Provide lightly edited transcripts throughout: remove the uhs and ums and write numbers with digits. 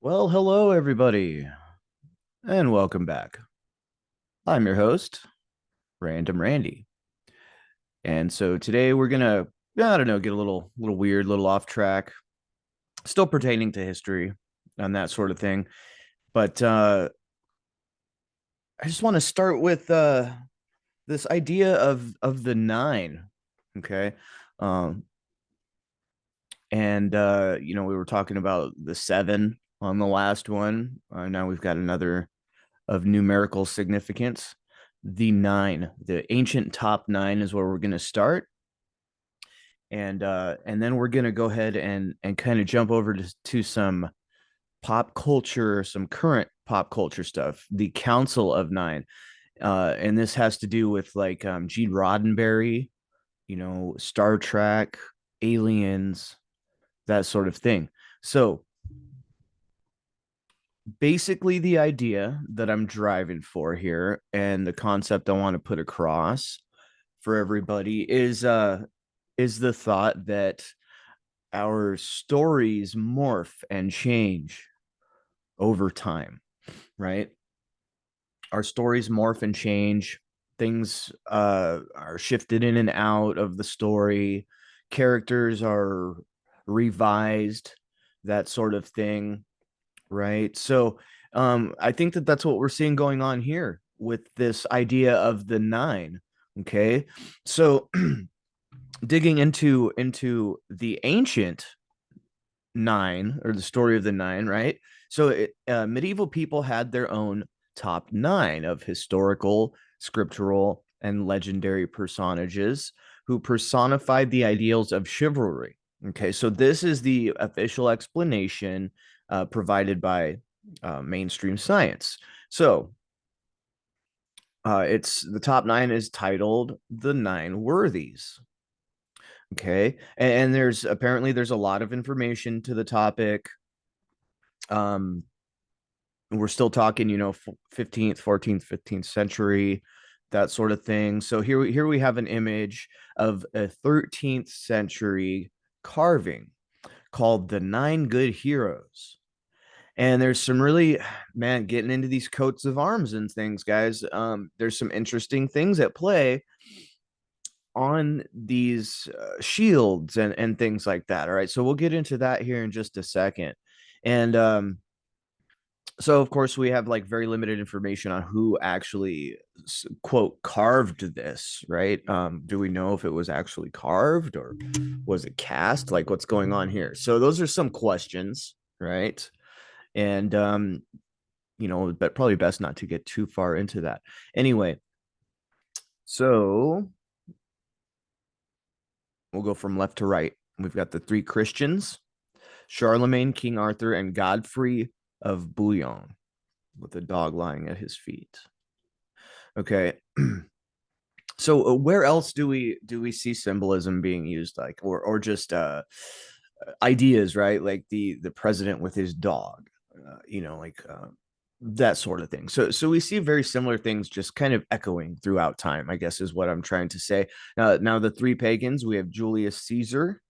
Well, hello everybody, and welcome back. I'm your host, Random Randy. And so today we're gonna, I don't know, get a little weird, little off track, still pertaining to history and that sort of thing. But I just want to start with this idea of the nine. Okay. Um, and we were talking about the seven on the last one. Now we've got another of numerical significance. The nine, the ancient top nine, is where we're going to start, and then we're going to go ahead and kind of jump over to some pop culture, some current pop culture stuff. The Council of Nine, and this has to do with like Gene Roddenberry, Star Trek, Aliens, that sort of thing. So basically the idea that I'm driving for here and the concept I want to put across for everybody is the thought that our stories morph and change over time, right? Our stories morph and change. Things are shifted in and out of the story. Characters are revised, that sort of thing, right? So I think that that's what we're seeing going on here with this idea of the nine. Okay, so digging into the ancient nine, or the story of the nine, right? So medieval people had their own top nine of historical, scriptural, and legendary personages who personified the ideals of chivalry. Okay, so this is the official explanation provided by mainstream science. So it's the top nine is titled the nine worthies. Okay, and there's apparently there's a lot of information to the topic. Um, we're still talking, 15th, 14th, 15th century, that sort of thing. So here we have an image of a 13th century carving called the Nine Good Heroes. And there's some really, man, getting into these coats of arms and things, guys. There's some interesting things at play on these shields and things like that. All right, so we'll get into that here in just a second. And so of course we have like very limited information on who actually quote carved this, right? Do we know if it was actually carved or was it cast? Like what's going on here? So those are some questions, right? And but probably best not to get too far into that. Anyway, so we'll go from left to right. We've got the three Christians: Charlemagne, King Arthur, and Godfrey of Bouillon, with a dog lying at his feet. Okay. So where else do we see symbolism being used, like, or just ideas, right? Like the president with his dog, like that sort of thing. So we see very similar things just kind of echoing throughout time, I guess is what I'm trying to say. Now the three pagans, we have Julius Caesar,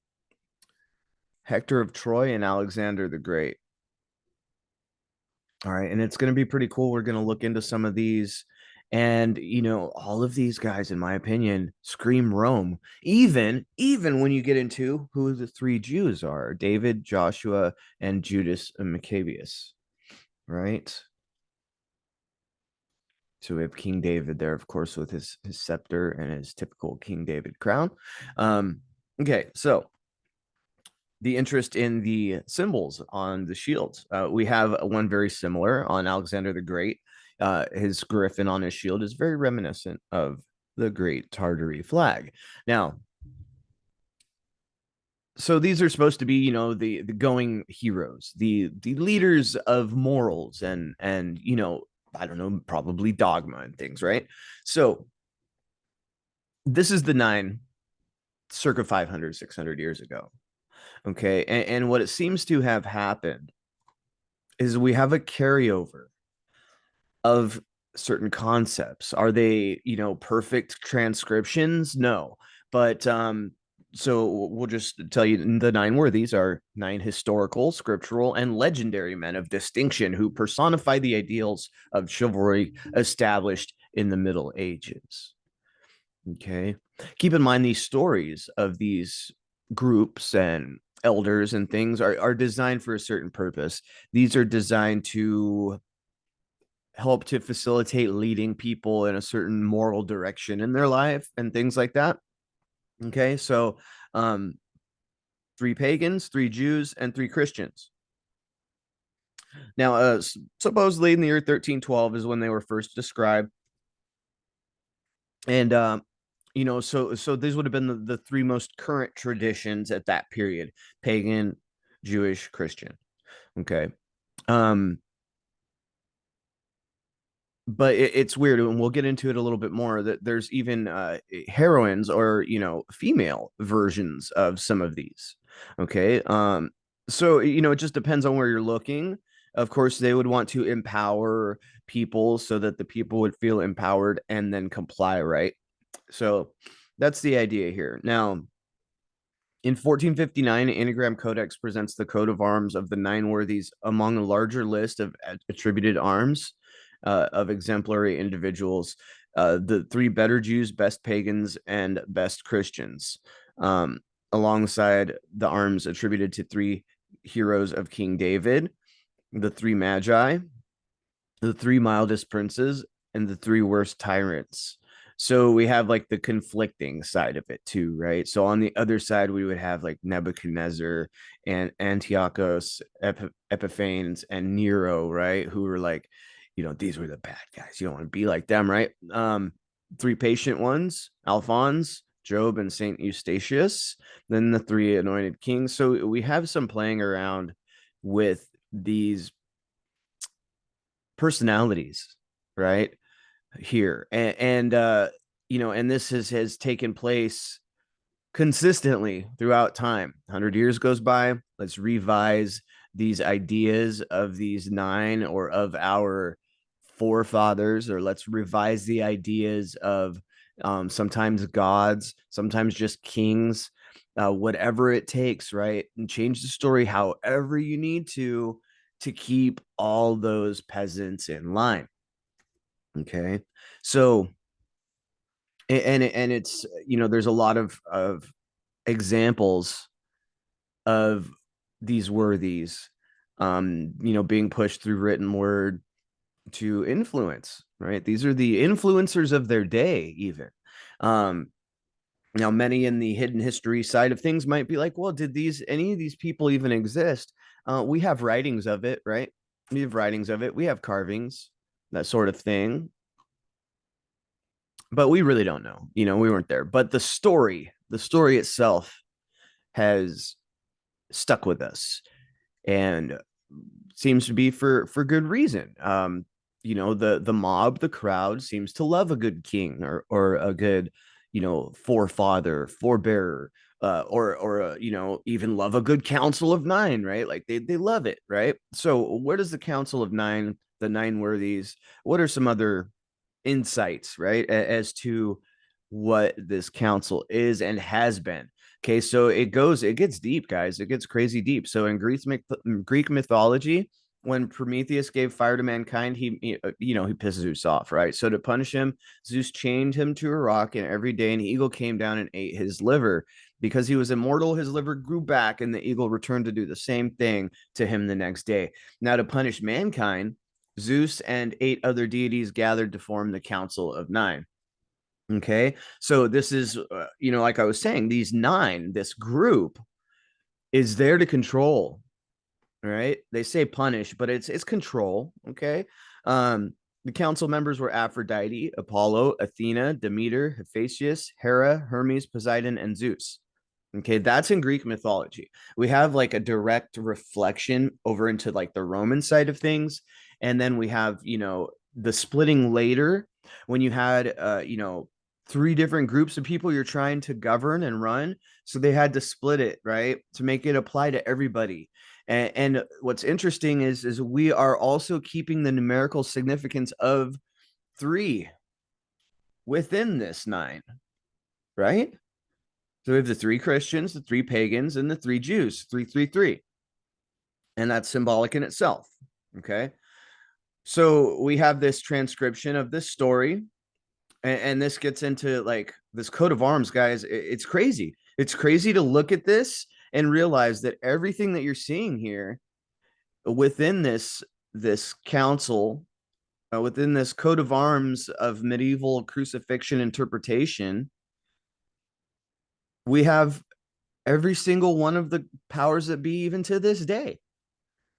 Hector of Troy, and Alexander the Great. All right, and it's going to be pretty cool. We're going to look into some of these, and all of these guys, in my opinion, scream Rome. Even when you get into who the three Jews are: David, Joshua, and Judas Maccabeus. Right. So we have King David there, of course, with his scepter and his typical King David crown. Okay, so the interest in the symbols on the shields. We have one very similar on Alexander the Great. His griffin on his shield is very reminiscent of the Great Tartary flag. Now, so these are supposed to be, the going heroes, the leaders of morals and I don't know, probably dogma and things, right? So this is the nine circa 500, 600 years ago. Okay, and what it seems to have happened is we have a carryover of certain concepts. Are they, perfect transcriptions? No. But So we'll just tell you the nine worthies are nine historical, scriptural, and legendary men of distinction who personify the ideals of chivalry established in the Middle Ages. Okay. Keep in mind these stories of these groups and elders and things are designed for a certain purpose. These are designed to help to facilitate leading people in a certain moral direction in their life and things like that. Okay. So, um, three pagans, three Jews, and three Christians. Now, supposedly in the year 1312 is when they were first described. And so these would have been the three most current traditions at that period: pagan, Jewish, Christian. Okay. um but it's weird, and we'll get into it a little bit more, that there's even heroines, or female versions of some of these. Okay. So it just depends on where you're looking. Of course, they would want to empower people so that the people would feel empowered and then comply, right? So that's the idea here. Now, in 1459, Anagram Codex presents the coat of arms of the nine worthies among a larger list of attributed arms of exemplary individuals. The three better Jews, best pagans, and best Christians, um, alongside the arms attributed to three heroes of King David, the three magi, the three mildest princes, and the three worst tyrants. So we have like the conflicting side of it too, right? So on the other side, we would have like Nebuchadnezzar and Antiochus, Epiphanes, and Nero, right? Who were like, these were the bad guys. You don't want to be like them, right? Three patient ones: Alphonse, Job, and Saint Eustachius. Then the three anointed kings. So we have some playing around with these personalities, right here. And this has taken place consistently throughout time. 100 years goes by, let's revise these ideas of these nine, or of our forefathers, or let's revise the ideas of sometimes gods, sometimes just kings, whatever it takes, right? And change the story however you need to keep all those peasants in line. Okay. So, and it's, there's a lot of examples of these worthies, being pushed through written word to influence, right? These are the influencers of their day, even. um Now, many in the hidden history side of things might be like, well, did these any of these people even exist? We have writings of it, right? We have writings of it, we have carvings, that sort of thing, but we really don't know. We weren't there. But the story itself has stuck with us, and seems to be for good reason. The mob, the crowd, seems to love a good king, or a good, forefather, forebearer, or even love a good council of nine, right? Like they love it, right? So where does the council of nine, the nine worthies, what are some other insights, right, as to what this council is and has been? Okay, so it gets deep, guys. It gets crazy deep. So in Greek mythology, when Prometheus gave fire to mankind, he pissed Zeus off, right? So to punish him, Zeus chained him to a rock, and every day an eagle came down and ate his liver. Because he was immortal, his liver grew back, and the eagle returned to do the same thing to him the next day. Now, to punish mankind, Zeus and eight other deities gathered to form the Council of Nine. Okay. So this is, like I was saying, these nine, this group is there to control, right? They say punish, but it's control. Okay. The council members were Aphrodite, Apollo, Athena, Demeter, Hephaestus, Hera, Hermes, Poseidon, and Zeus. Okay, that's in Greek mythology. We have like a direct reflection over into like the Roman side of things. And then we have, the splitting later, when you had, three different groups of people you're trying to govern and run. So they had to split it, right? To make it apply to everybody. And what's interesting is we are also keeping the numerical significance of three within this nine, right? So we have the three Christians, the three pagans, and the three Jews, 333. And that's symbolic in itself. Okay. So we have this transcription of this story, and this gets into like this coat of arms, guys. It's crazy. It's crazy to look at this and realize that everything that you're seeing here within this council, within this coat of arms of medieval crucifixion interpretation, we have every single one of the powers that be, even to this day.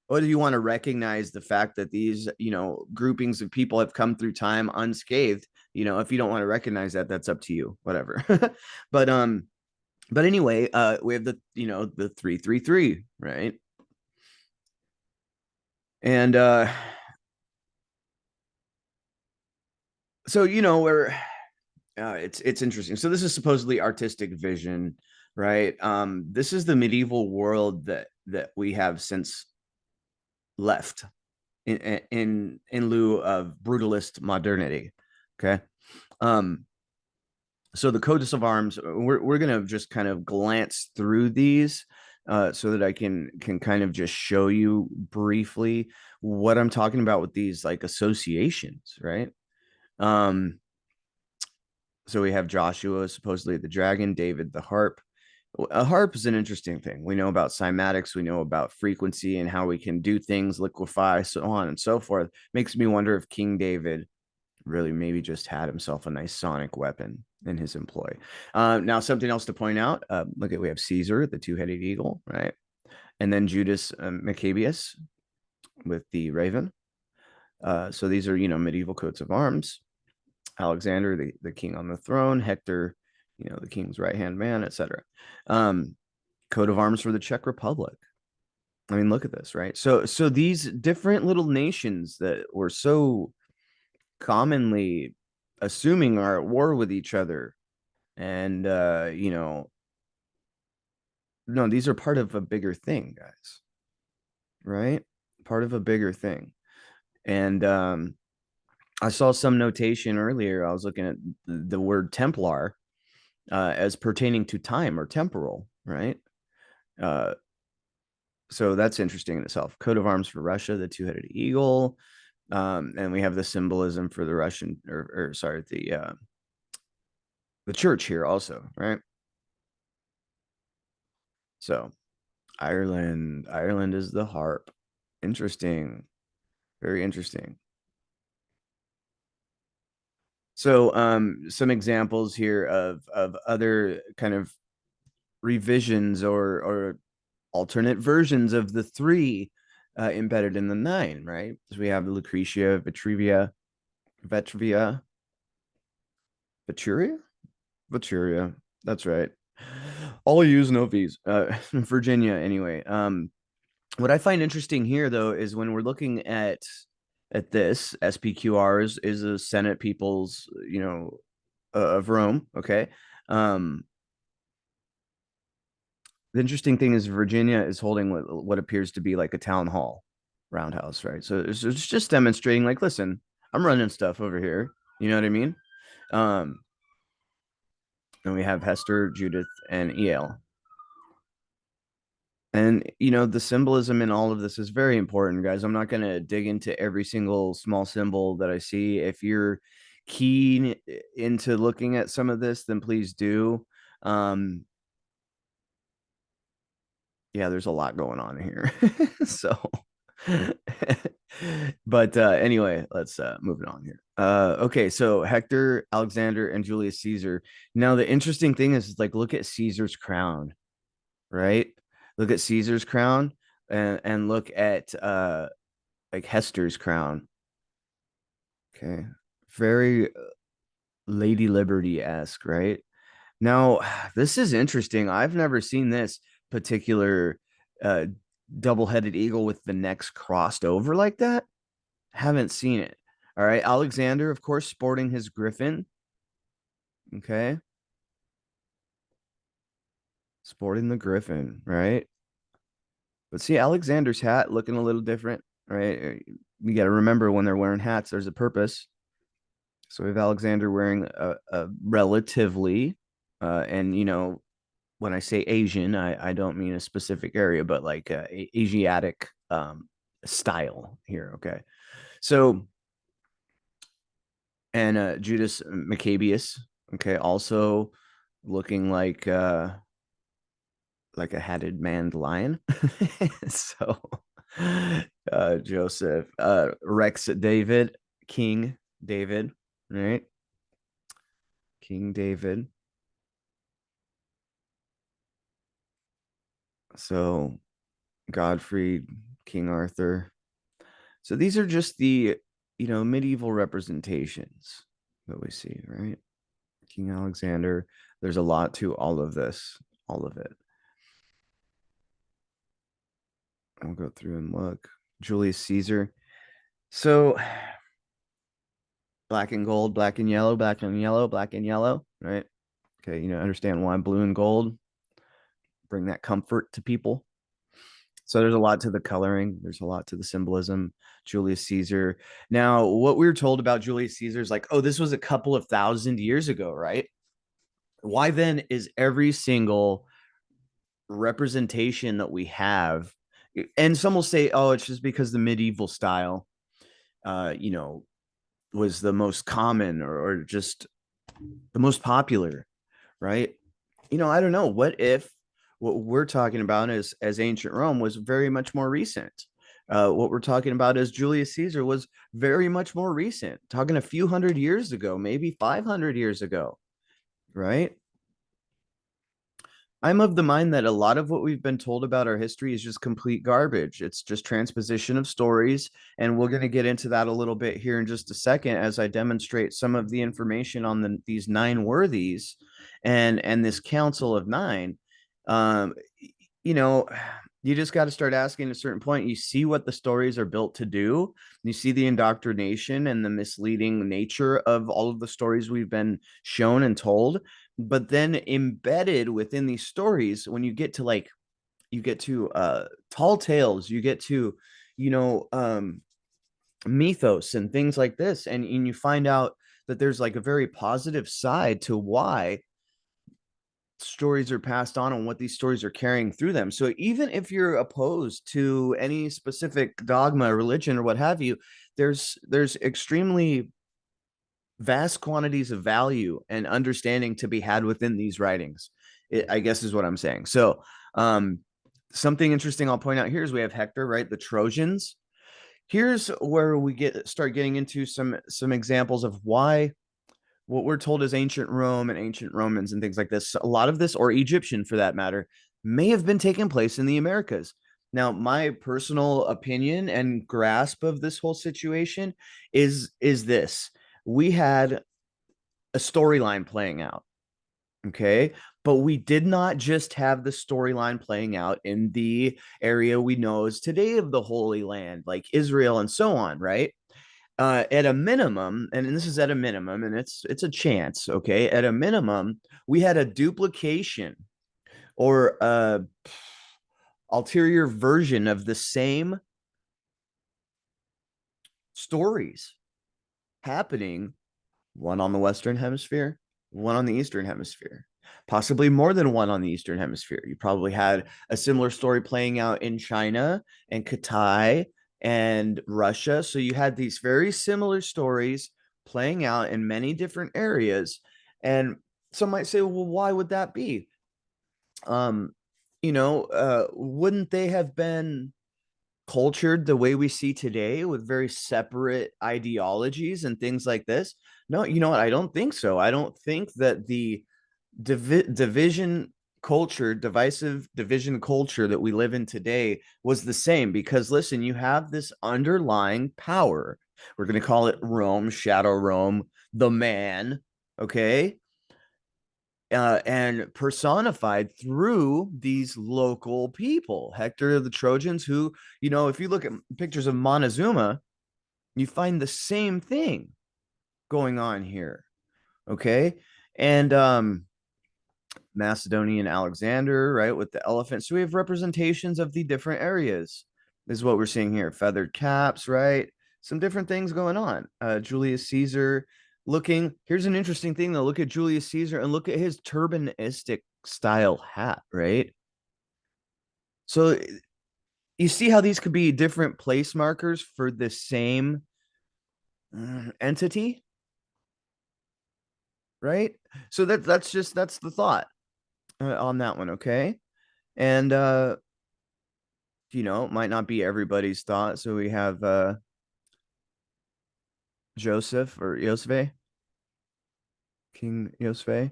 Whether you want to recognize the fact that these, groupings of people have come through time unscathed, if you don't want to recognize that, that's up to you, whatever. but but anyway, we have the 333, right? And so we're it's interesting. So this is supposedly artistic vision, right? This is the medieval world that we have since left in lieu of brutalist modernity. Okay. Um, so the codes of arms, we're gonna just kind of glance through these so that I can kind of just show you briefly what I'm talking about with these like associations, right? Um, so we have Joshua, supposedly the dragon, David, the harp. A harp is an interesting thing. We know about cymatics, we know about frequency and how we can do things, liquefy, so on and so forth. Makes me wonder if King David really maybe just had himself a nice sonic weapon in his employ. Now, something else to point out, look at, we have Caesar, the two-headed eagle, right? And then Judas Maccabeus with the raven. So these are, medieval coats of arms. Alexander, the king on the throne, Hector, the king's right-hand man, etc. Coat of arms for the Czech Republic. I mean, look at this, right? So these different little nations that were so commonly assuming are at war with each other, and no, these are part of a bigger thing, guys, right? Part of a bigger thing. And I saw some notation earlier. I was looking at the word Templar as pertaining to time or temporal, right? Uh, so that's interesting in itself. Coat of arms for Russia, the two-headed eagle, and we have the symbolism for the Russian, or sorry, the church here also, right? So Ireland is the harp. Interesting, very interesting. So some examples here of other kind of revisions or alternate versions of the three embedded in the nine, right? So we have Lucretia, Vetrivia, Veturia, Veturia. That's right. All U's, no V's. Virginia, anyway. What I find interesting here, though, is when we're looking at this, SPQRs is the Senate People's, of Rome. Okay. Um, the interesting thing is Virginia is holding what appears to be like a town hall roundhouse, right? So it's just demonstrating, like, listen, I'm running stuff over here. You know what I mean? Um, and we have Hester, Judith, and El. And the symbolism in all of this is very important, guys. I'm not going to dig into every single small symbol that I see. If you're keen into looking at some of this, then please do. Yeah, there's a lot going on here. So but anyway, let's move it on here. Okay, so Hector, Alexander, and Julius Caesar. Now the interesting thing is like, look at Caesar's crown, right? Look at Caesar's crown, and look at like Hester's crown. Okay. Very Lady Liberty-esque, right? Now, this is interesting. I've never seen this particular uh double-headed eagle with the necks crossed over like that. Haven't seen it. All right. Alexander, of course, sporting his griffin. Okay. Sporting the griffin, right? But see, Alexander's hat looking a little different, right? You got to remember, when they're wearing hats, there's a purpose. So we have Alexander wearing a relatively, and when I say Asian, I don't mean a specific area, but like Asiatic style here. Okay. So, and Judas Maccabeus, okay, also looking like a hatted maned lion. So, Joseph, Rex David, King David, right? King David. So, Godfrey, King Arthur. So these are just the, medieval representations that we see, right? King Alexander. There's a lot to all of this, all of it. I'll go through and look. Julius Caesar. So black and gold, black and yellow, black and yellow, black and yellow, right? Okay, understand why blue and gold bring that comfort to people. So there's a lot to the coloring, there's a lot to the symbolism. Julius Caesar. Now, what we were told about Julius Caesar is like, oh, this was a couple of thousand years ago, right? Why then is every single representation that we have, and some will say, oh, it's just because the medieval style, uh, you know, was the most common or just the most popular, right? I don't know. What if what we're talking about is as ancient Rome was very much more recent? What we're talking about as Julius Caesar was very much more recent, talking a few hundred years ago, maybe 500 years ago, right? I'm of the mind that a lot of what we've been told about our history is just complete garbage. It's just transposition of stories. And we're going to get into that a little bit here in just a second as I demonstrate some of the information on these nine worthies and this council of nine. Um, you know, you just got to start asking at a certain point. You see what the stories are built to do. You see the indoctrination and the misleading nature of all of the stories we've been shown and told. But then embedded within these stories, when you get to tall tales, you get to, you know, mythos and things like this, and you find out that there's like a very positive side to why stories are passed on and what these stories are carrying through them. So even if you're opposed to any specific dogma, religion, or what have you, there's extremely vast quantities of value and understanding to be had within these writings. I guess is what I'm saying. So something interesting I'll point out here is we have Hector, right? The Trojans. Here's where we start getting into some examples of why what we're told is ancient Rome and ancient Romans and things like this, a lot of this, or Egyptian for that matter, may have been taking place in the Americas. Now, my personal opinion and grasp of this whole situation is this. We had a storyline playing out, okay? But we did not just have the storyline playing out in the area we know as today of the Holy Land, like Israel and so on, right? At a minimum, and this is at a minimum, and it's a chance, okay? At a minimum, we had a duplication or a ulterior version of the same stories happening, one on the Western Hemisphere, one on the Eastern Hemisphere, possibly more than one on the Eastern Hemisphere. You probably had a similar story playing out in China and Kitai and Russia. So you had these very similar stories playing out in many different areas. And some might say, well, why would that be? Um, wouldn't they have been cultured the way we see today with very separate ideologies and things like this? No, you know what? I don't think so. I don't think that the division culture, divisive division culture that we live in today was the same because listen, you have this underlying power. We're going to call it Rome, Shadow Rome, the man, okay? And personified through these local people. Hector of the Trojans, who, if you look at pictures of Montezuma, you find the same thing going on here. Okay. And Macedonian Alexander, right, with the elephant. So we have representations of the different areas. This is what we're seeing here. Feathered caps, right? Some different things going on. Julius Caesar, Looking, here's an interesting thing though. Look at Julius Caesar and look at his turbanistic style hat, right? So you see how these could be different place markers for the same entity, right? So that's the thought on that one, okay? And might not be everybody's thought. So we have Joseph or Yosef, King Yosef,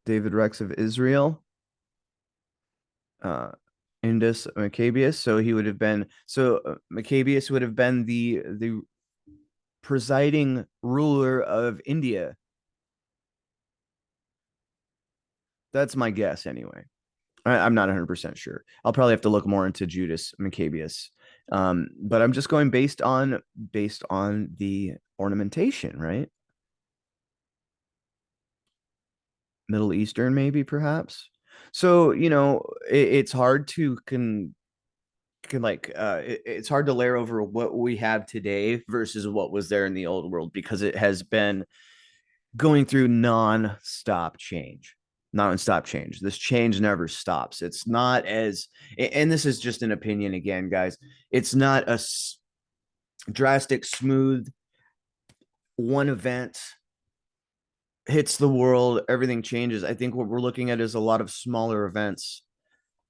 David Rex of Israel, uh Indus Maccabeus. So he would have been Maccabeus would have been the presiding ruler of India. That's my guess anyway. I'm not 100% sure. I'll probably have to look more into Judas Maccabeus. But I'm just going based on the ornamentation, right? Middle Eastern, maybe perhaps. So it's hard to can like it's hard to layer over what we have today versus what was there in the old world because it has been going through non-stop change. This change never stops. It's not as, and this is just an opinion again, guys. It's not a drastic, smooth one event hits the world, everything changes. I think what we're looking at is a lot of smaller events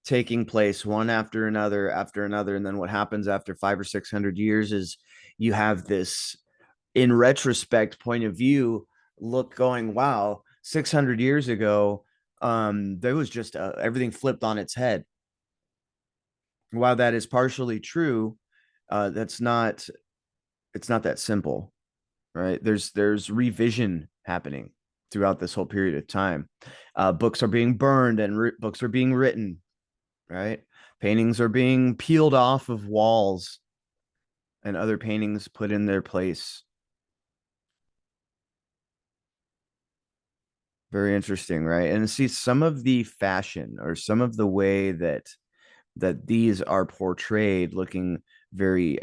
taking place one after another. And then what happens after 500 or 600 years is you have this, in retrospect, point of view look going, wow, 600 years ago, there was just everything flipped on its head. While that is partially true, that's not, it's not that simple, right? There's revision happening throughout this whole period of time. Books are being burned and books are being written, right? Paintings are being peeled off of walls and other paintings put in their place. Very interesting, right? And see some of the fashion or some of the way that these are portrayed looking very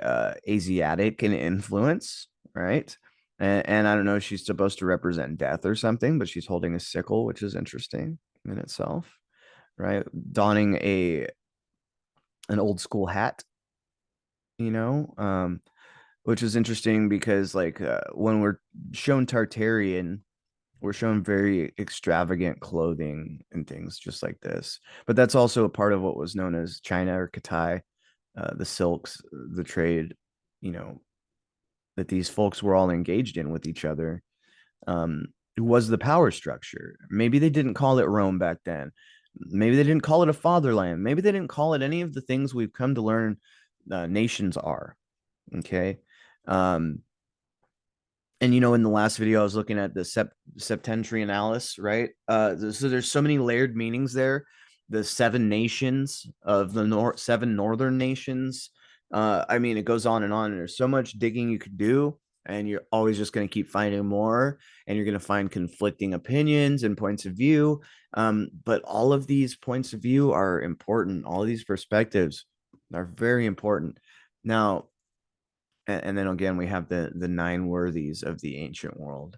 Asiatic in influence, right? And I don't know, she's supposed to represent death or something, but she's holding a sickle, which is interesting in itself, right? Donning a an old school hat, you know, which is interesting because like when we're shown Tartarian, we're shown very extravagant clothing and things just like this. But that's also a part of what was known as China or Kitai, the silks, the trade, you know, that these folks were all engaged in with each other. Um, was the power structure. Maybe they didn't call it Rome back then. Maybe they didn't call it a fatherland. Maybe they didn't call it any of the things we've come to learn nations are. Okay. Um, and in the last video I was looking at the septentrionalis, right? So there's so many layered meanings there. The seven nations of the seven northern nations. I mean, it goes on and on, and there's so much digging you could do, and you're always just going to keep finding more, and you're going to find conflicting opinions and points of view. But all of these points of view are important. All of these perspectives are very important. Now, and then again we have the nine worthies of the ancient world.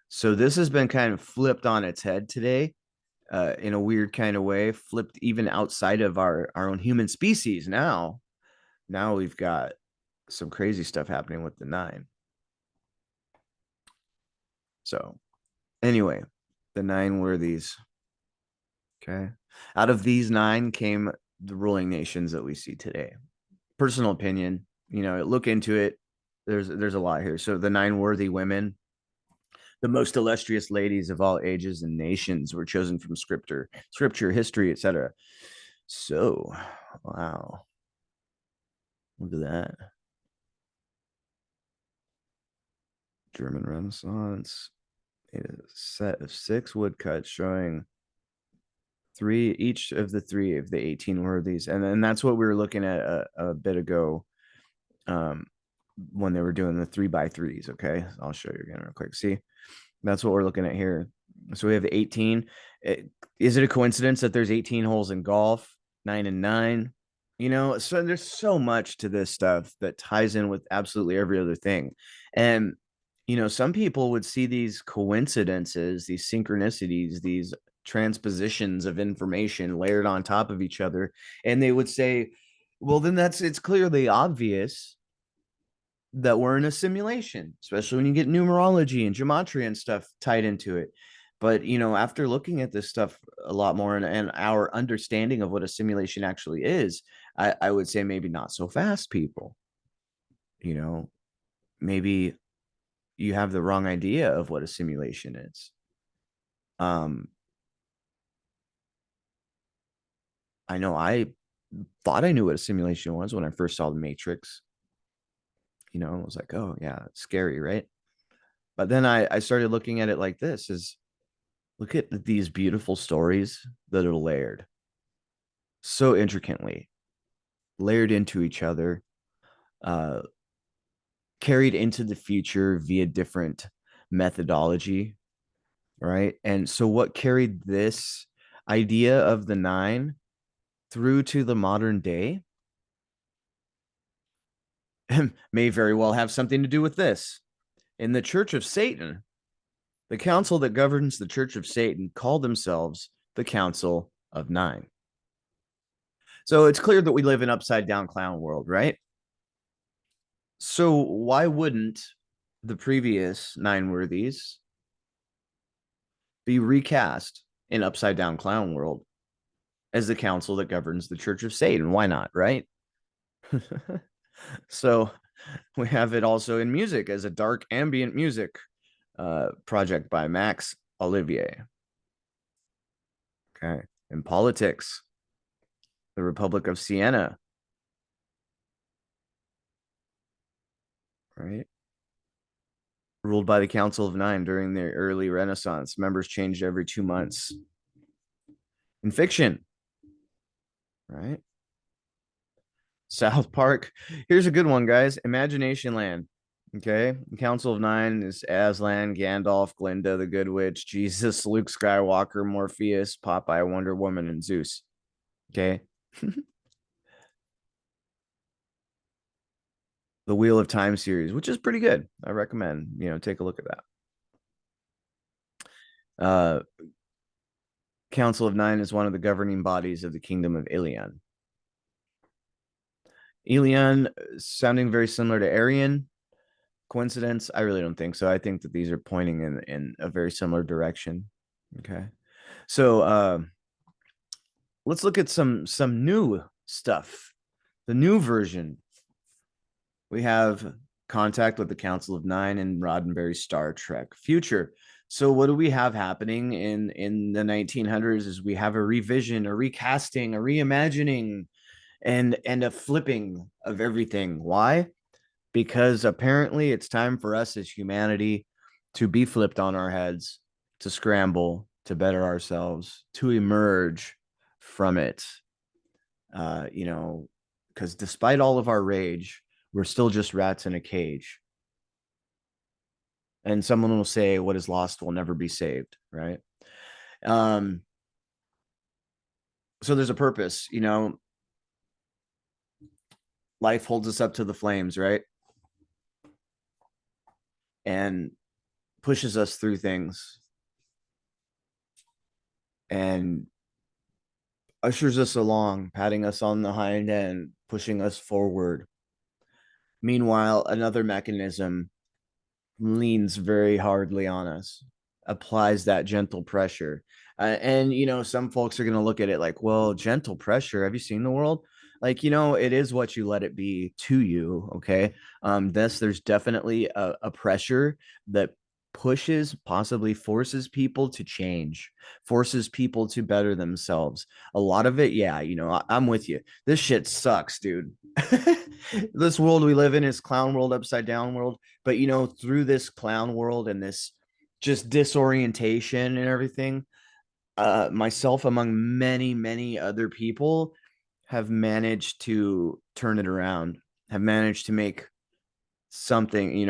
So this has been kind of flipped on its head today, in a weird kind of way, flipped even outside of our own human species. Now we've got some crazy stuff happening with the nine. So anyway, the nine worthies. Okay, out of these nine came the ruling nations that we see today. Personal opinion, look into it. There's a lot here. So the nine worthy women, the most illustrious ladies of all ages and nations, were chosen from scripture, history, etc. So, wow, look at that. German Renaissance, a set of 6 woodcuts showing each of the 18 worthies, and then that's what we were looking at a bit ago, when they were doing the 3x3s. Okay, I'll show you again real quick. See, that's what we're looking at here. So we have 18. Is it a coincidence that there's 18 holes in golf, 9 and 9? So there's so much to this stuff that ties in with absolutely every other thing. And Some people would see these coincidences, these synchronicities, these transpositions of information layered on top of each other, and they would say, well, then it's clearly obvious that we're in a simulation, especially when you get numerology and gematria and stuff tied into it. But after looking at this stuff a lot more, and our understanding of what a simulation actually is, I would say maybe not so fast, people. You know, maybe you have the wrong idea of what a simulation is. Um, I know I thought I knew what a simulation was when I first saw the Matrix. I was like, oh yeah, it's scary, right? But then I started looking at it like this: is look at these beautiful stories that are layered so intricately, layered into each other, uh, carried into the future via different methodology, right? And so, what carried this idea of the nine through to the modern day may very well have something to do with this. In the Church of Satan, the council that governs the Church of Satan called themselves the Council of Nine. So it's clear that we live in upside down clown world, right? So why wouldn't the previous nine worthies be recast in upside down clown world as the council that governs the Church of Satan? Why not, right? So we have it also in music as a dark ambient music project by Max Olivier. Okay. In politics, the Republic of Siena, right? Ruled by the Council of Nine during the early Renaissance. Members changed every 2 months. In fiction, right? South Park. Here's a good one, guys. Imagination Land. Okay. The Council of Nine is Aslan, Gandalf, Glinda, the Good Witch, Jesus, Luke Skywalker, Morpheus, Popeye, Wonder Woman, and Zeus. Okay. The Wheel of Time series, which is pretty good. I recommend, take a look at that. Council of Nine is one of the governing bodies of the Kingdom of Ilion. Ilion sounding very similar to Aryan. Coincidence? I really don't think so. I think that these are pointing in a very similar direction. Okay. So let's look at some new stuff. The new version. We have Contact with the Council of Nine and Roddenberry's Star Trek Future. So what do we have happening in the 1900s is we have a revision, a recasting, a reimagining, and a flipping of everything. Why? Because apparently it's time for us as humanity to be flipped on our heads, to scramble, to better ourselves, to emerge from it. Because despite all of our rage, we're still just rats in a cage. And someone will say, what is lost will never be saved, right? Um, so there's a purpose, life holds us up to the flames, right? And pushes us through things and ushers us along, patting us on the hind end, pushing us forward. Meanwhile, another mechanism leans very hardly on us, applies that gentle pressure. And, some folks are going to look at it like, well, gentle pressure. Have you seen the world? Like, it is what you let it be to you. Okay. There's definitely a pressure that pushes, possibly forces people to change, forces people to better themselves. A lot of it, yeah, I'm with you. This shit sucks, dude. This world we live in is clown world, upside down world. But through this clown world and this just disorientation and everything, myself among many, many other people have managed to turn it around, have managed to make something,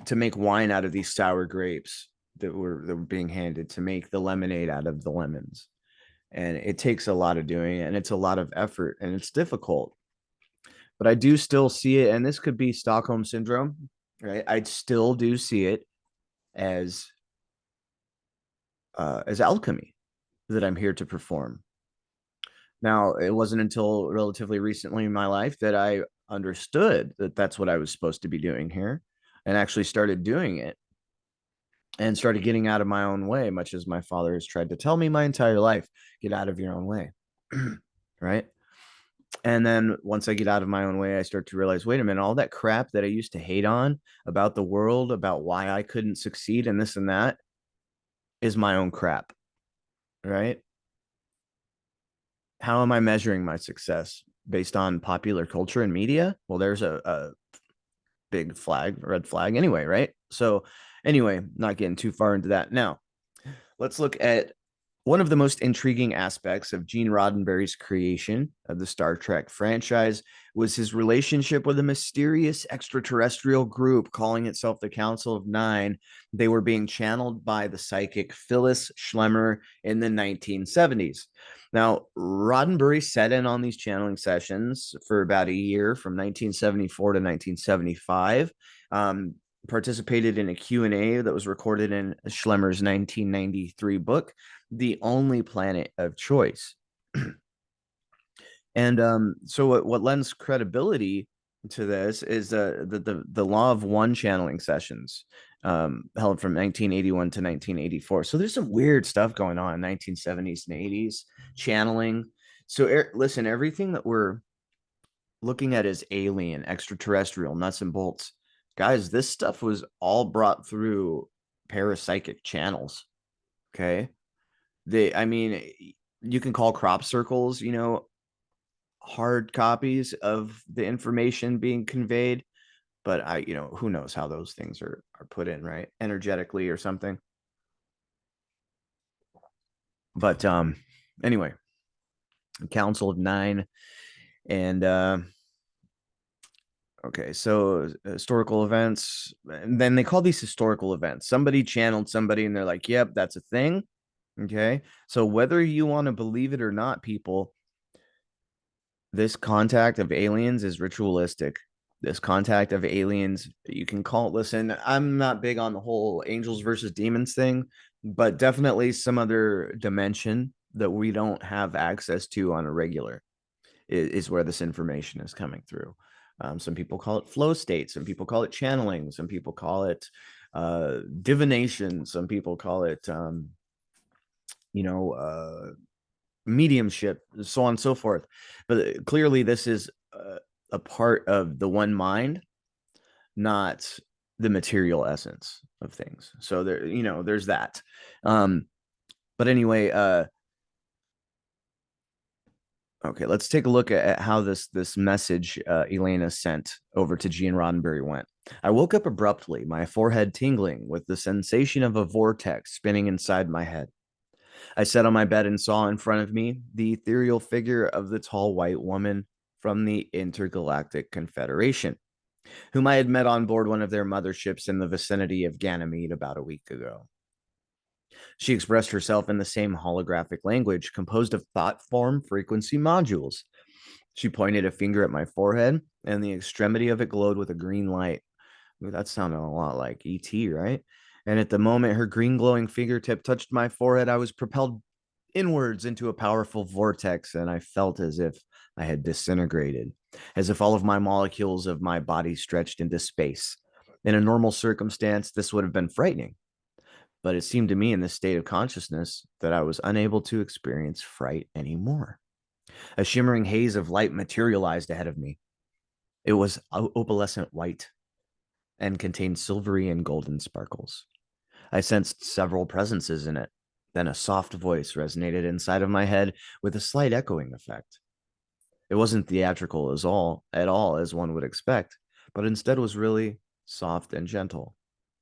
to make wine out of these sour grapes that were being handed, to make the lemonade out of the lemons. And it takes a lot of doing it, and it's a lot of effort, and it's difficult. But I do still see it, and this could be Stockholm syndrome. right? I'd still do see it as as alchemy that I'm here to perform. Now, it wasn't until relatively recently in my life that I understood that that's what I was supposed to be doing here and actually started doing it and started getting out of my own way, much as my father has tried to tell me my entire life, get out of your own way. Right. And then once I get out of my own way, I start to realize, wait a minute, all that crap that I used to hate on about the world, about why I couldn't succeed and this and that is my own crap. Right. How am I measuring my success? Based on popular culture and media? Well, there's a big flag, red flag anyway, right? So, anyway, not getting too far into that. Now, let's look at one of the most intriguing aspects of Gene Roddenberry's creation of the Star Trek franchise was his relationship with a mysterious extraterrestrial group calling itself the Council of Nine. They were being channeled by the psychic Phyllis Schlemmer in the 1970s. Now, Roddenberry set in on these channeling sessions for about a year from 1974 to 1975. Participated in a Q&A that was recorded in Schlemmer's 1993 book, The Only Planet of Choice. And so what lends credibility to this is the law of one channeling sessions held from 1981 to 1984. So there's some weird stuff going on in 1970s and 80s channeling. So listen, everything that we're looking at as alien, extraterrestrial, nuts and bolts, guys, this stuff was all brought through parapsychic channels. Okay. I mean, you can call crop circles, hard copies of the information being conveyed, but who knows how those things are put in, right? Energetically or something. But anyway, Council of Nine and okay, so historical events, and then they call these historical events. Somebody channeled somebody and they're like, "Yep, that's a thing." Okay? So whether you want to believe it or not, people, this contact of aliens is ritualistic. This contact of aliens, you can call it, listen, I'm not big on the whole angels versus demons thing, but definitely some other dimension that we don't have access to on a regular is where this information is coming through. Some people call it flow state. Some people call it channeling. Some people call it divination. Some people call it, you know, mediumship, so on and so forth. But clearly, this is a part of the one mind, not the material essence of things. So there, there's that. Um, but anyway, okay, let's take a look at how this message Elena sent over to Gene Roddenberry went. I woke up abruptly, my forehead tingling with the sensation of a vortex spinning inside my head. I sat on my bed and saw in front of me the ethereal figure of the tall white woman from the Intergalactic Confederation, whom I had met on board one of their motherships in the vicinity of Ganymede about a week ago. She expressed herself in the same holographic language composed of thought form frequency modules. She pointed a finger at my forehead, and the extremity of it glowed with a green light. Ooh, that sounded a lot like ET, right? And at the moment her green glowing fingertip touched my forehead, I was propelled inwards into a powerful vortex, and I felt as if I had disintegrated, as if all of my molecules of my body stretched into space. In a normal circumstance, this would have been frightening, but it seemed to me in this state of consciousness that I was unable to experience fright anymore. A shimmering haze of light materialized ahead of me. It was opalescent white and contained silvery and golden sparkles. I sensed several presences in it. Then a soft voice resonated inside of my head with a slight echoing effect. It wasn't theatrical at all as one would expect, but instead was really soft and gentle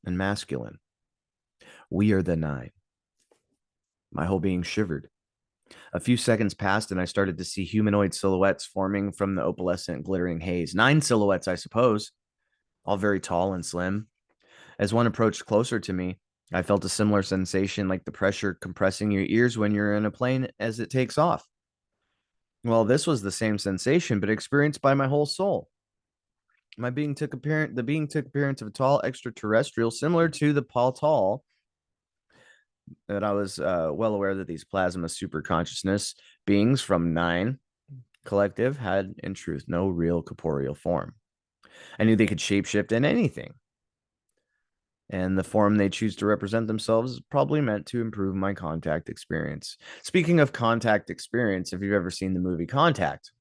and masculine. We are the nine. My whole being shivered. A few seconds passed, and I started to see humanoid silhouettes forming from the opalescent, glittering haze. 9 silhouettes, I suppose, all very tall and slim. As one approached closer to me, I felt a similar sensation like the pressure compressing your ears when you're in a plane as it takes off. Well, this was the same sensation, but experienced by my whole soul. The being took appearance of a tall extraterrestrial, similar to the Paul Tall. That I was well aware that these plasma super consciousness beings from Nine Collective had, in truth, no real corporeal form. I knew they could shapeshift in anything, and the form they choose to represent themselves is probably meant to improve my contact experience. Speaking of contact experience, if you've ever seen the movie Contact,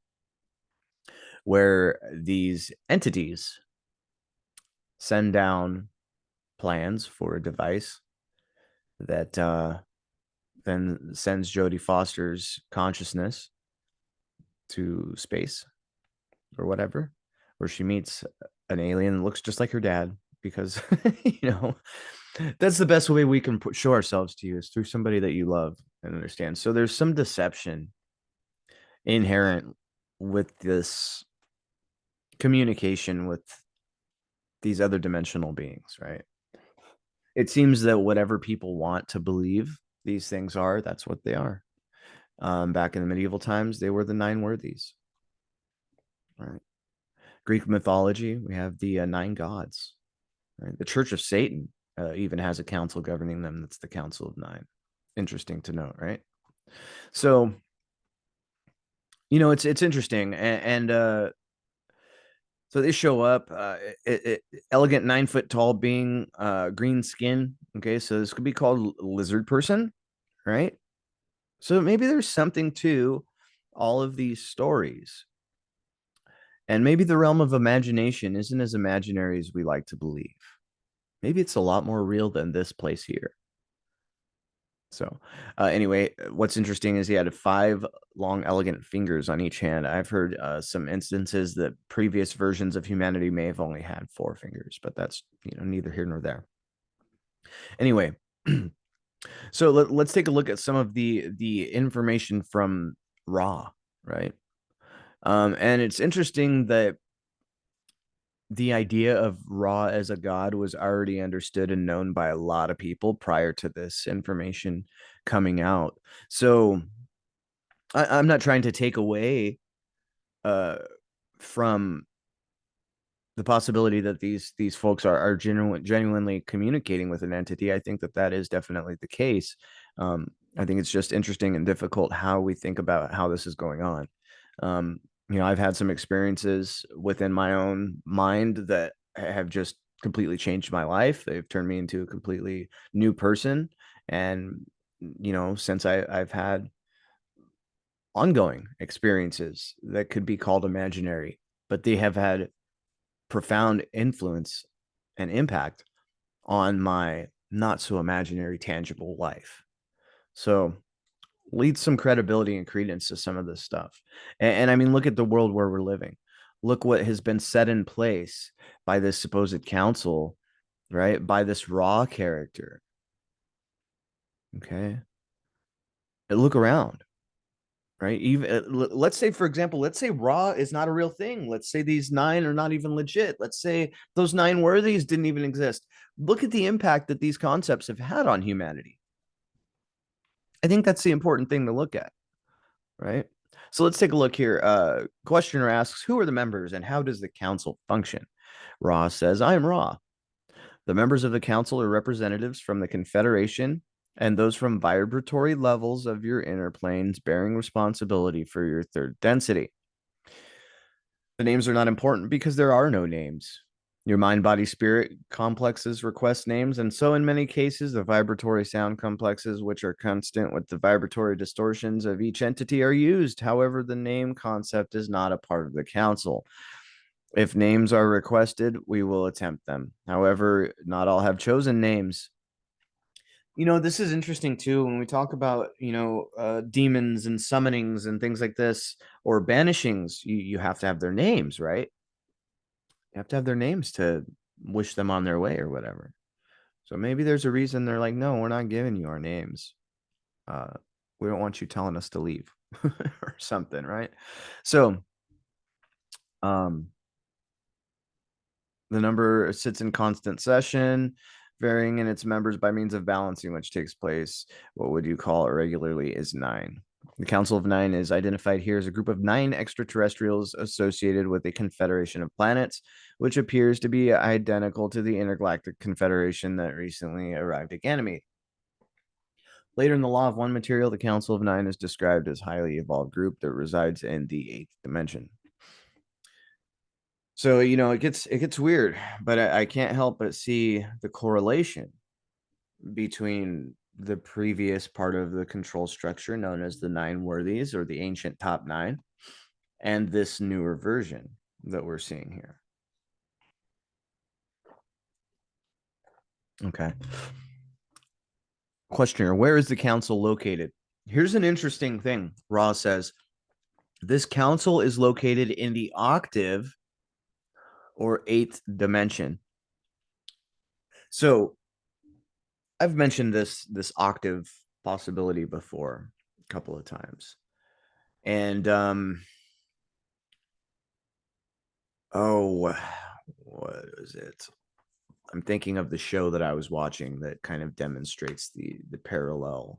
where these entities send down plans for a device that then sends Jodie Foster's consciousness to space or whatever, where she meets an alien that looks just like her dad. Because, you know, that's the best way we can show ourselves to you is through somebody that you love and understand. So there's some deception inherent with this communication with these other dimensional beings, right? It seems that whatever people want to believe these things are, that's what they are. Back in the medieval times, they were the nine worthies. Right. Greek mythology, we have the nine gods. Right? The Church of Satan even has a council governing them. That's the Council of Nine. Interesting to note, right? So, it's interesting, and so they show up. Elegant 9 foot tall being, green skin. Okay, so this could be called lizard person, right? So maybe there's something to all of these stories. And maybe the realm of imagination isn't as imaginary as we like to believe. Maybe it's a lot more real than this place here. So, anyway, what's interesting is he had 5 long, elegant fingers on each hand. I've heard some instances that previous versions of humanity may have only had 4 fingers, but that's neither here nor there. Anyway, so let's take a look at some of the information from Ra, right? And it's interesting that the idea of Ra as a god was already understood and known by a lot of people prior to this information coming out. So I'm not trying to take away uh, from the possibility that these folks are genuinely communicating with an entity. I think that is definitely the case. I think it's just interesting and difficult how we think about how this is going on. Um, I've had some experiences within my own mind that have just completely changed my life. They've turned me into a completely new person. And, since I've had ongoing experiences that could be called imaginary, but they have had profound influence and impact on my not so imaginary, tangible life. So, leads some credibility and credence to some of this stuff. And I mean, look at the world where we're living. Look what has been set in place by this supposed council, right? By this Raw character. Okay. And look around, right? Even let's say, for example, let's say Raw is not a real thing. Let's say these 9 are not even legit. Let's say those 9 worthies didn't even exist. Look at the impact that these concepts have had on humanity. I think that's the important thing to look at, right? So let's take a look here. Questioner asks, who are the members and how does the council function? Ra says, I am Ra. The members of the council are representatives from the Confederation and those from vibratory levels of your inner planes bearing responsibility for your third density. The names are not important because there are no names. Your mind, body, spirit complexes request names, and so in many cases, the vibratory sound complexes, which are constant with the vibratory distortions of each entity, are used. However, the name concept is not a part of the council. If names are requested, we will attempt them. However, not all have chosen names. This is interesting too when we talk about, demons and summonings and things like this, or banishings, you have to have their names, right? You have to have their names to wish them on their way or whatever. So maybe there's a reason they're like, no, we're not giving you our names. We don't want you telling us to leave or something, right? So, um, the number sits in constant session, varying in its members by means of balancing, which takes place. What would you call it regularly is 9. The Council of Nine is identified here as a group of 9 extraterrestrials associated with a confederation of planets, which appears to be identical to the intergalactic confederation that recently arrived at Ganymede. Later in the Law of One material, the Council of Nine is described as a highly evolved group that resides in the 8th dimension. So, it gets weird, but I can't help but see the correlation between the previous part of the control structure known as the 9 worthies or the ancient top 9 and this newer version that we're seeing here. Okay. Questioner, where is the council located? Here's an interesting thing. Ra says this council is located in the octave or 8th dimension. So I've mentioned this octave possibility before a couple of times. And what is it? I'm thinking of the show that I was watching that kind of demonstrates the parallel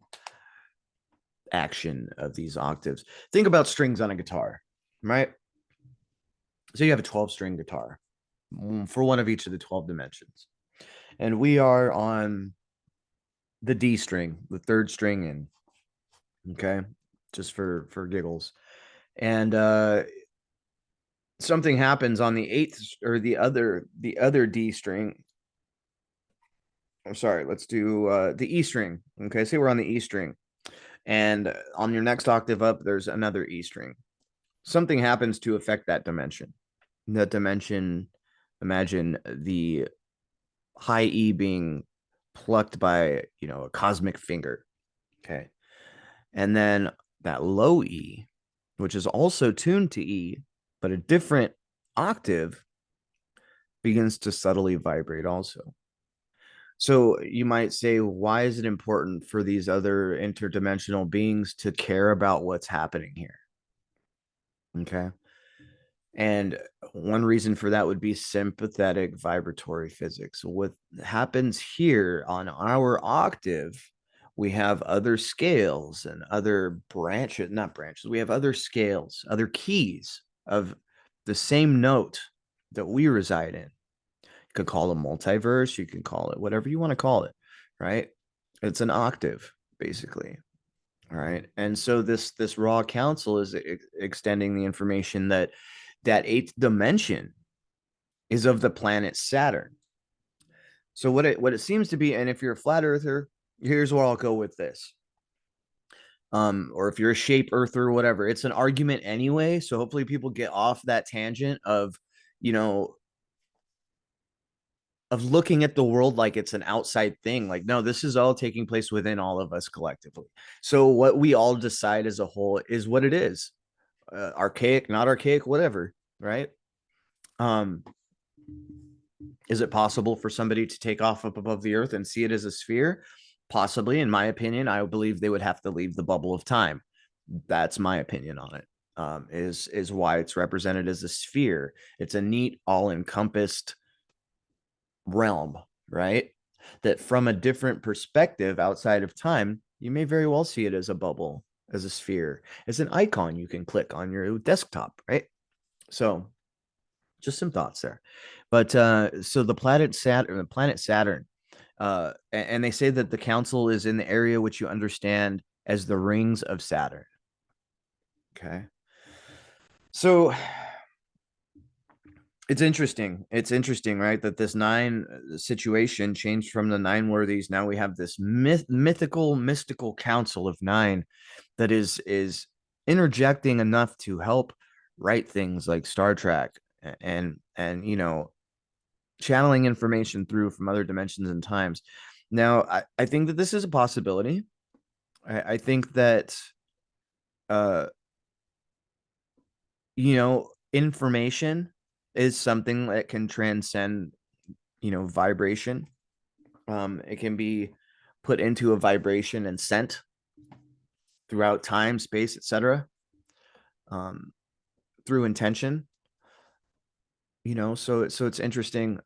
action of these octaves. Think about strings on a guitar, right? So you have a 12-string guitar for one of each of the 12 dimensions. And we are on the D string, the 3rd string in, okay? Just for giggles. And something happens on the 8th or the other D string. I'm sorry, let's do the E string. Okay, say we're on the E string. And on your next octave up, there's another E string. Something happens to affect that dimension. That dimension, imagine the high E being plucked by, a cosmic finger. Okay. And then that low E, which is also tuned to E, but a different octave, begins to subtly vibrate also. So you might say, why is it important for these other interdimensional beings to care about what's happening here? Okay. And one reason for that would be sympathetic vibratory physics. What happens here on our octave, we have other scales and other branches, not branches, we have other scales, other keys of the same note that we reside in. You could call it multiverse, you can call it whatever you want to call it, right? It's an octave, basically. All right. And so this raw council is extending the information that 8th dimension is of the planet Saturn. So what it seems to be, and if you're a flat earther, here's where I'll go with this. Or if you're a shape earther or whatever, it's an argument anyway. So hopefully people get off that tangent of, you know, of looking at the world like it's an outside thing. Like, no, this is all taking place within all of us collectively. So what we all decide as a whole is what it is. Archaic, not archaic, whatever, right? Um, is it possible for somebody to take off up above the earth and see it as a sphere? Possibly. In my opinion, I believe they would have to leave the bubble of time. That's my opinion on it. Is why it's represented as a sphere. It's a neat, all-encompassed realm, right? That from a different perspective outside of time, you may very well see it as a bubble, as a sphere, as an icon you can click on your desktop, right? So just some thoughts there. But so the planet Saturn, and they say that the council is in the area which you understand as the rings of Saturn. Okay. So it's interesting. It's interesting, right? That this 9 situation changed from the 9 worthies. Now we have this mystical council of 9 that is interjecting enough to help write things like Star Trek and channeling information through from other dimensions and times. Now, I think that this is a possibility. I think that uh information is something that can transcend, vibration. It can be put into a vibration and sent throughout time, space, etc. Um, through intention. So it's interesting.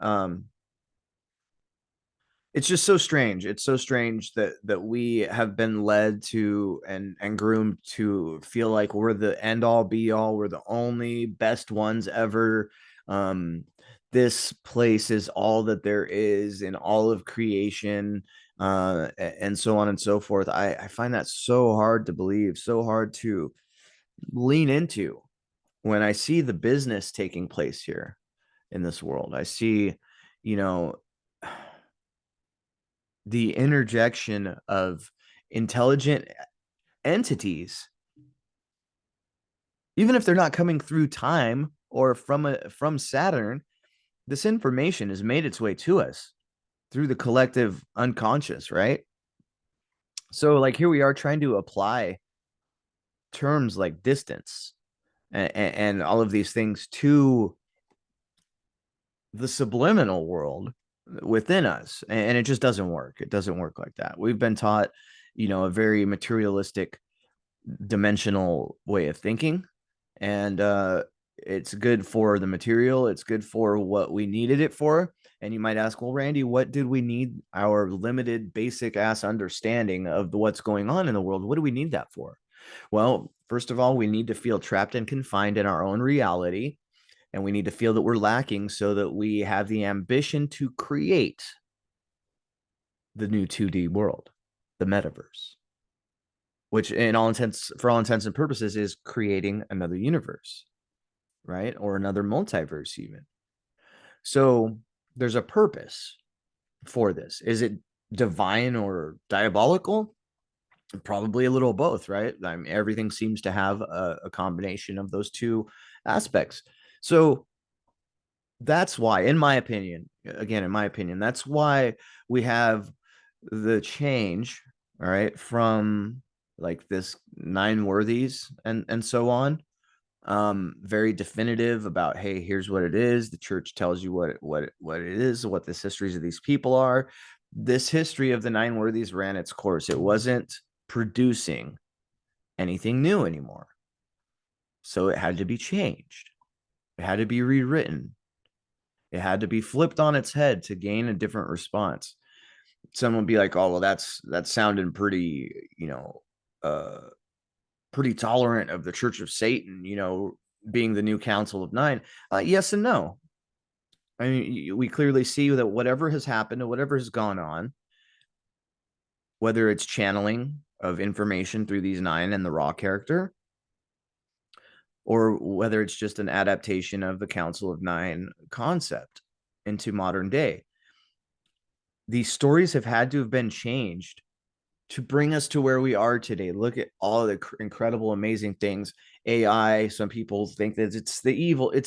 it's just so strange. It's so strange that we have been led to and groomed to feel like we're the end all be all, we're the only best ones ever. um this place is all that there is in all of creation, and so on and so forth. I find that so hard to believe, so hard to lean into when I see the business taking place here in this world. I see, you know, the interjection of intelligent entities, even if they're not coming through time or from Saturn. This information has made its way to us through the collective unconscious, right? So like here we are trying to apply terms like distance and all of these things to the subliminal world within us, and it just doesn't work. It doesn't work like that. We've been taught, a very materialistic dimensional way of thinking, and it's good for the material, it's good for what we needed it for. And you might ask, well, Randy, what did we need our limited basic ass understanding of what's going on in the world? What do we need that for? Well, first of all, we need to feel trapped and confined in our own reality, and we need to feel that we're lacking so that we have the ambition to create the new 2D world, the metaverse, which in all intents for all intents and purposes is creating another universe, right? Or another multiverse even. So there's a purpose for this. Is it divine or diabolical? Probably a little of both, right? I mean, everything seems to have a combination of those two aspects. So that's why, in my opinion, again, in my opinion, that's why we have the change, all right, from like this nine worthies and so on, very definitive about, hey, here's what it is. The church tells you what it is, what the histories of these people are. This history of the nine worthies ran its course. It wasn't producing anything new anymore, so it had to be changed. It had to be rewritten. It had to be flipped on its head to gain a different response. Someone would be like, oh, well, that's sounding pretty, uh pretty tolerant of the Church of Satan, being the new Council of Nine. Yes and no. I mean, we clearly see that whatever has happened or whatever has gone on, whether it's channeling of information through these nine and the Raw character, or whether it's just an adaptation of the Council of Nine concept into modern day, these stories have had to have been changed to bring us to where we are today. Look at all the incredible, amazing things. AI, some people think that it's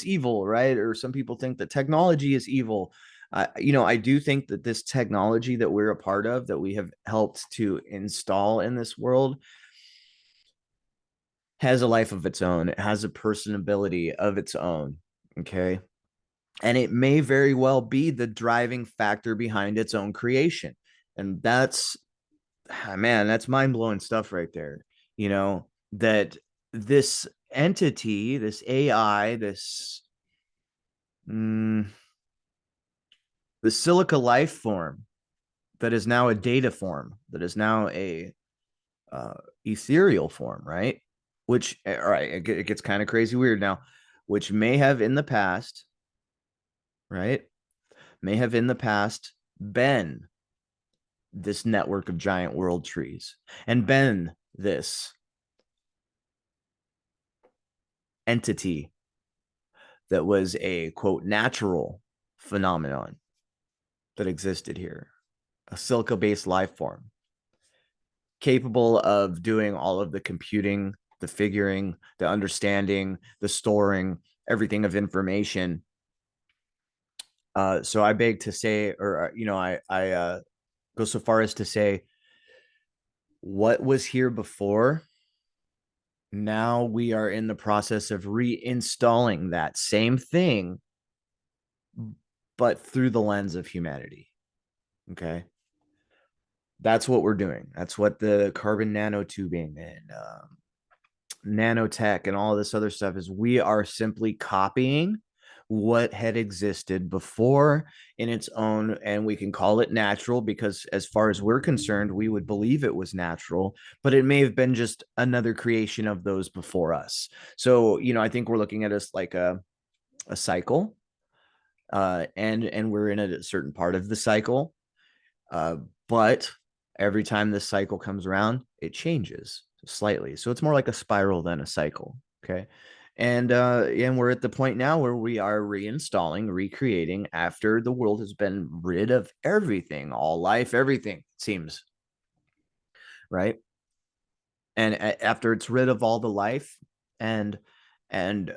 evil, right? Or some people think that technology is evil. I do think that this technology that we're a part of, that we have helped to install in this world, has a life of its own. It has a personability of its own. Okay. And it may very well be the driving factor behind its own creation. And that's, man, that's mind blowing stuff right there. That this entity, this AI, mm, the silica life form that is now a data form, that is now a ethereal form, right? Which, all right, it gets kind of crazy weird now, which may have in the past, right? May have in the past been this network of giant world trees and been this entity that was a quote natural phenomenon that existed here, a silica based life form capable of doing all of the computing, the figuring, the understanding, the storing, everything of information. So I beg to say, or I go so far as to say, what was here before, now we are in the process of reinstalling that same thing, but through the lens of humanity. Okay. That's what we're doing. That's what the carbon nanotubing and nanotech and all this other stuff is. We are simply copying what had existed before in its own, and we can call it natural because as far as we're concerned, we would believe it was natural, but it may have been just another creation of those before us. So, I think we're looking at us like a cycle, and we're in a certain part of the cycle, uh, but every time this cycle comes around, it changes slightly. So it's more like a spiral than a cycle. Okay. And we're at the point now where we are reinstalling, recreating after the world has been rid of everything, all life, everything, it seems, right? And after it's rid of all the life and and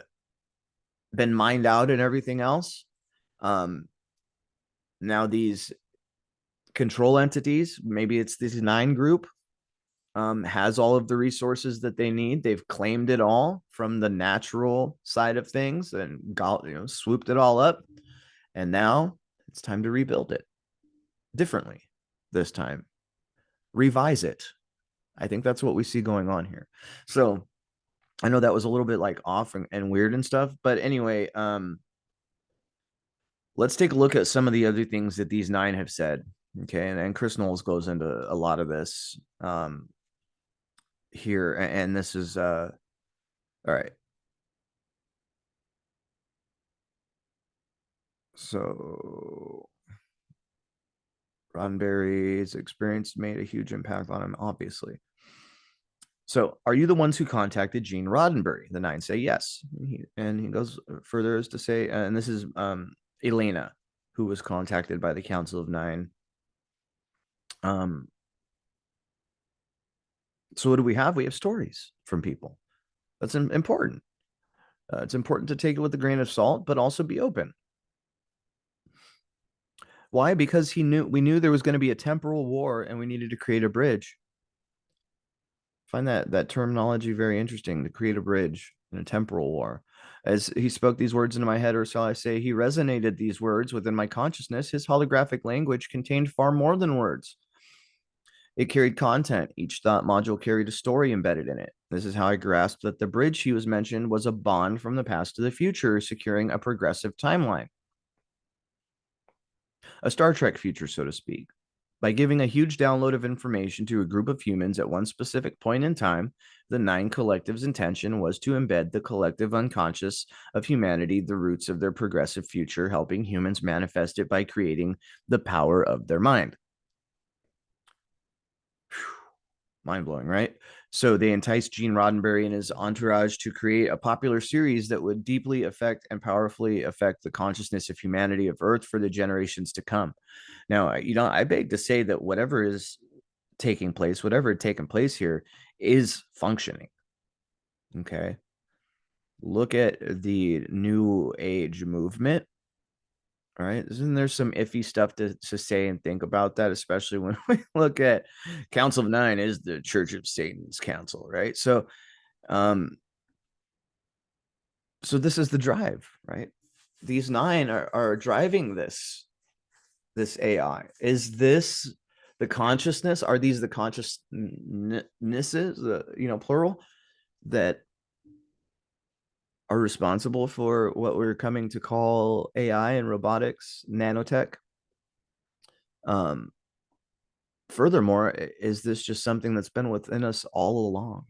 been mined out and everything else, um, now these control entities, maybe it's this 9 group, has all of the resources that they need. They've claimed it all from the natural side of things and got, swooped it all up. And now it's time to rebuild it differently this time, revise it. I think that's what we see going on here. So I know that was a little bit like off and weird and stuff, but anyway, let's take a look at some of the other things that these 9 have said. Okay. And Chris Knowles goes into a lot of this here. And this is, all right. So Roddenberry's experience made a huge impact on him, obviously. So, are you the ones who contacted Gene Roddenberry? The 9 say yes. And he goes further as to say, and this is Elena, who was contacted by the Council of 9. So, what do we have? We have stories from people. That's important. It's important to take it with a grain of salt, but also be open. Why? Because we knew there was going to be a temporal war, and we needed to create a bridge. Find that terminology very interesting, to create a bridge in a temporal war. As he spoke these words into my head, or shall I say, he resonated these words within my consciousness. His holographic language contained far more than words. It carried content. Each thought module carried a story embedded in it. This is how I grasped that the bridge he was mentioned was a bond from the past to the future, securing a progressive timeline. A Star Trek future, so to speak. By giving a huge download of information to a group of humans at one specific point in time, the 9 collective's intention was to embed the collective unconscious of humanity, the roots of their progressive future, helping humans manifest it by creating the power of their mind. Mind blowing, right? So they enticed Gene Roddenberry and his entourage to create a popular series that would deeply affect and powerfully affect the consciousness of humanity, of Earth, for the generations to come. Now, I beg to say that whatever is taking place, whatever had taken place here, is functioning. Okay. Look at the New Age movement. All right. Isn't there some iffy stuff to say and think about that, especially when we look at Council of 9 is the Church of Satan's council, right? Um, so this is the drive, right? These 9 are driving this AI. Is this the consciousness? Are these the consciousnesses, plural, that are responsible for what we're coming to call AI and robotics, nanotech? Furthermore, is this just something that's been within us all along?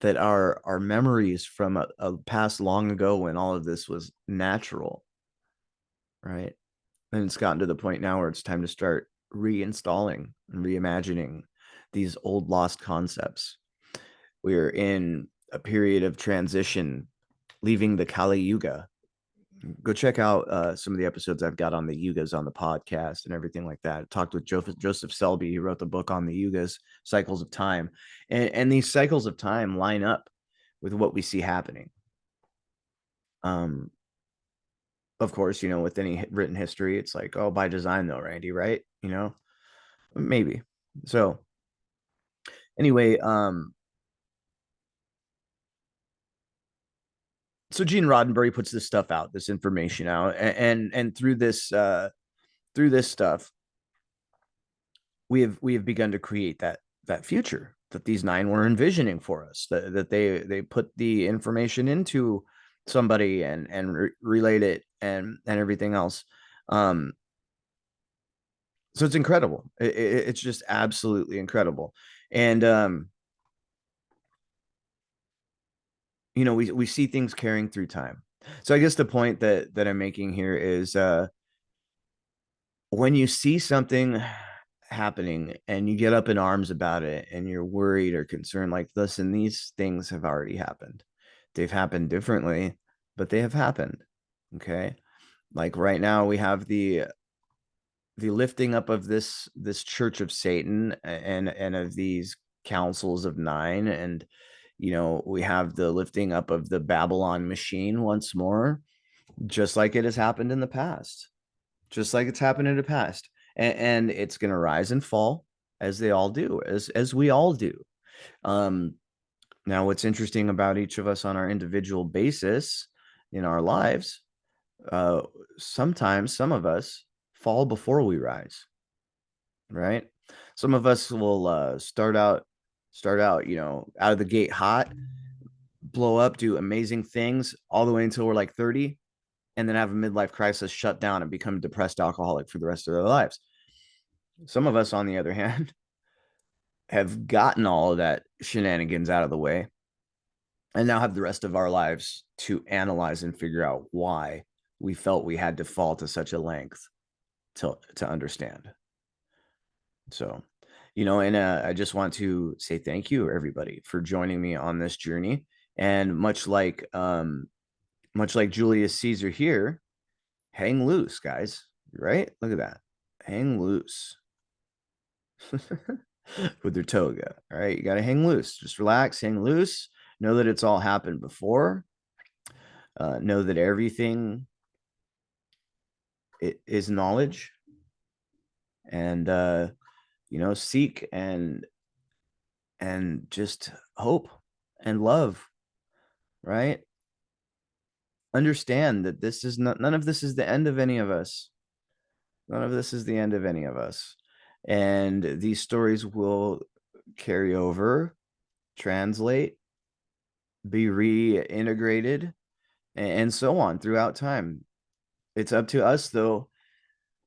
That our memories from a past long ago when all of this was natural, right? And it's gotten to the point now where it's time to start reinstalling and reimagining these old lost concepts. We're in a period of transition, leaving the Kali Yuga. Go check out some of the episodes I've got on the yugas on the podcast and everything like that. I talked with Joseph Selby. He wrote the book on the yugas, cycles of time, and these cycles of time line up with what we see happening. Of course, with any written history, it's like, oh, by design though, Randy, right? Maybe. So anyway, so Gene Roddenberry puts this stuff out, this information out, and through this stuff, we have begun to create that future that these 9 were envisioning for us. That they put the information into somebody and relate it and everything else. um so it's incredible. It's just absolutely incredible. And we see things carrying through time. So I guess the point that I'm making here is, when you see something happening and you get up in arms about it and you're worried or concerned, like, listen, these things have already happened. They've happened differently, but they have happened. Okay. Like right now we have the lifting up of this church of Satan and of these councils of nine. And we have the lifting up of the Babylon machine once more, just like it has happened in the past, just like it's happened in the past. And it's going to rise and fall, as they all do, as we all do. um Now what's interesting about each of us on our individual basis in our lives, uh sometimes some of us fall before we rise, right? Some of us will start out out of the gate hot, blow up, do amazing things all the way until we're like 30, and then have a midlife crisis, shut down, and become a depressed alcoholic for the rest of their lives. Some of us, on the other hand, have gotten all of that shenanigans out of the way and now have the rest of our lives to analyze and figure out why we felt we had to fall to such a length to understand. So, and I just want to say thank you, everybody, for joining me on this journey. And much like Julius Caesar here, hang loose, guys. Right? Look at that. Hang loose. With their toga. All right. You got to hang loose. Just relax, hang loose. Know that it's all happened before. Know that everything is knowledge. And, seek and just hope and love. Right? Understand that this is not, none of this is the end of any of us. None of this is the end of any of us. And these stories will carry over, translate, be reintegrated, and so on throughout time. It's up to us, though,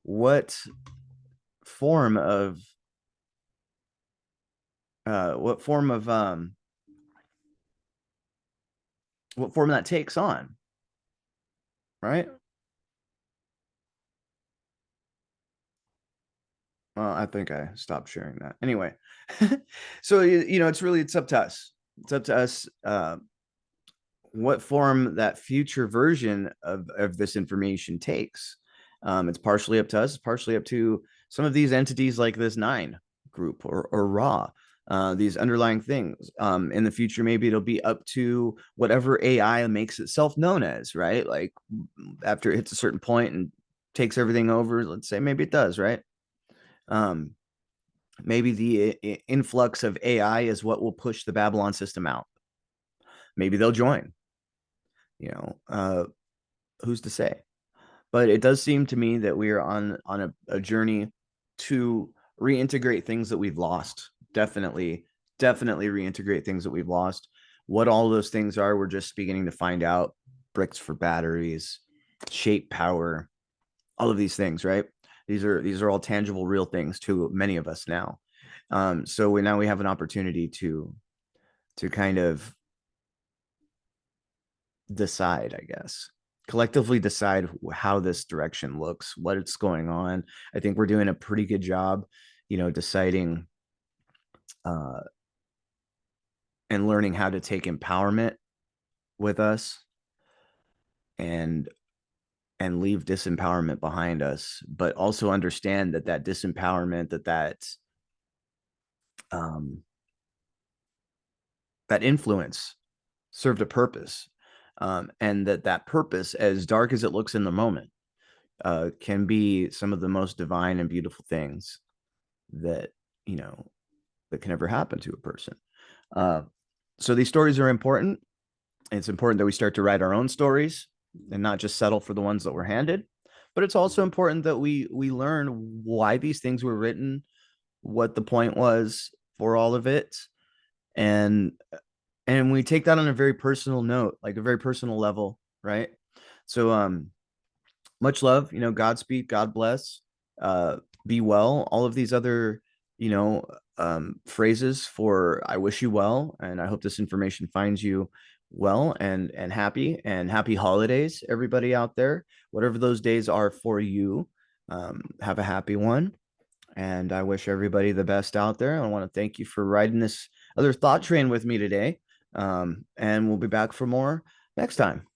what form of what form of what form that takes on, right? Well, I think I stopped sharing that anyway. So it's up to us. It's up to us, what form that future version of this information takes. It's partially up to us, it's partially up to some of these entities like this nine group or raw, these underlying things. In the future, maybe it'll be up to whatever AI makes itself known as, right? Like after it hits a certain point and takes everything over, let's say maybe it does, right? Um, Maybe the influx of AI is what will push the Babylon system out. Maybe they'll join, you know, uh, who's to say? But it does seem to me that we are on a journey to reintegrate things that we've lost. Definitely reintegrate things that we've lost. What all those things are, we're just beginning to find out. Bricks for batteries, shape power, all of these things, right? These are all tangible, real things to many of us now. So we have an opportunity to kind of decide, I guess, collectively decide how this direction looks, what it's going on. I think we're doing a pretty good job, deciding uh, and learning how to take empowerment with us and leave disempowerment behind us, but also understand that disempowerment, um, that influence served a purpose, and that purpose, as dark as it looks in the moment, can be some of the most divine and beautiful things that you know that can ever happen to a person. Uh, so these stories are important. It's important that we start to write our own stories and not just settle for the ones that we're handed. But it's also important that we learn why these things were written, what the point was for all of it, and we take that on a very personal note, like a very personal level. right? So much love, Godspeed, God bless, uh, be well, all of these other, you know, phrases for I wish you well, and I hope this information finds you well and happy holidays, everybody out there, whatever those days are for you. Have a happy one. And I wish everybody the best out there. I want to thank you for riding this other thought train with me today. And we'll be back for more next time.